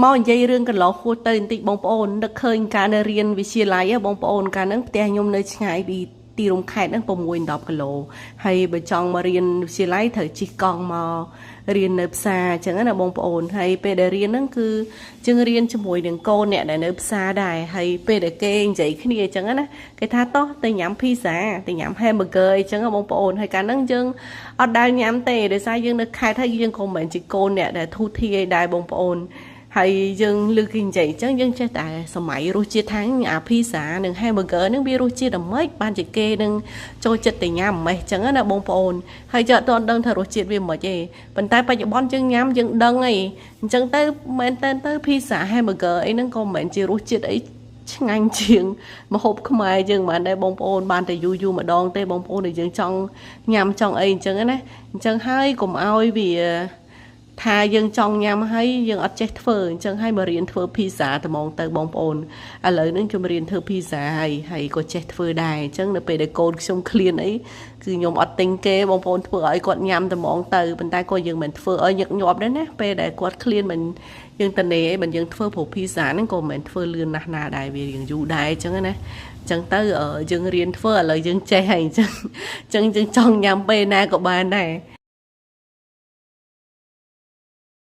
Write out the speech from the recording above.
មកនិយាយរឿងកន្លោះហួសទៅបន្តិចបងប្អូននឹកឃើញការនៅរៀនវិទ្យាល័យបងប្អូនកាលហ្នឹងផ្ទះខ្ញុំនៅឆ្ងាយពីទីរួមខេត្តហ្នឹង6-10គីឡូហើយបើចង់មករៀនវិទ្យាល័យត្រូវជិះកង់មករៀននៅផ្សារអញ្ចឹងណាបងប្អូនហើយពេលដែលរៀនហ្នឹងគឺយើងរៀនជាមួយនឹងកូនអ្នកដែលនៅផ្សារដែរហើយពេលដែលគេនិយាយគ្នាអញ្ចឹងណាគេថាតោះទៅញ៉ាំភីហ្សាទៅញ៉ាំ hamburger អញ្ចឹងបងប្អូនហើយកាលហ្នឹងយើងអត់ដែលញ៉ាំទេដោយសារយើងនៅខេត្តហើយយើងក៏មិនមែនជាកូនអ្នកដែលធូរធារដែរបងប្អូនហើយយើងលើកគេនិយាយអញ្ចឹងយើងចេះតែសម័យរសជាតិថាអាភីហ្សានិង hamburger ហ្នឹងវារសជាតិអ្មេចបានជាគេនឹងចូលចិត្តទៅញ៉ាំម៉េះអញ្ចឹងណាបងប្អូនហើយចောက်តន់ដឹងថារសជាតិវាមិនទេប៉ុន្តែបច្ចុប្បន្នយើងញ៉ាំយើងដឹងអីអញ្ចឹងទៅមែនតើទៅភីហ្សា hamburger អីហ្នឹងក៏មិនមែនជារសជាតិអីឆ្ងាញ់ជាងម្ហូបខ្មែរយើងមិនដែរបងប្អូនបានតែយូរម្ដងទេបងប្អូនដែលយើងចង់ញ៉ាំចង់អីអញ្ចឹងណាអញ្ចឹងហើយកុំឲ្យវាថាយើងចង់ញ៉ាំហើយយើងអត់ចេះធ្វើអញ្ចឹងហើយមករៀនធ្វើភីហ្សាត្មងទៅបងប្អូនឥឡូវហ្នឹងខ្ញុំរៀនធ្វើភីហ្សាហើយក៏ចេះធ្វើដែរអញ្ចឹងនៅពេលដែលកូនខ្ញុំឃ្លានអីគឺខ្ញុំអត់ទិញគេបងប្អូនធ្វើឲ្យគាត់ញ៉ាំត្មងទៅប៉ុន្តែក៏យើងមិនធ្វើឲ្យញឹកញាប់ដែរណាពេលដែលគាត់ឃ្លានមិនយើងតនេមិនយើងធ្វើព្រោះភីហ្សាហ្នឹងក៏មិនធ្វើលឿនណាស់ណាដែរវារៀងយូរដែរអញ្ចឹងណាអញ្ចឹងទៅយើងរៀនធ្វើឥឡូវយើងចេះហើយអញ្ចឹងយើងចង់ញ៉ាំពេលណាក៏បានដែរ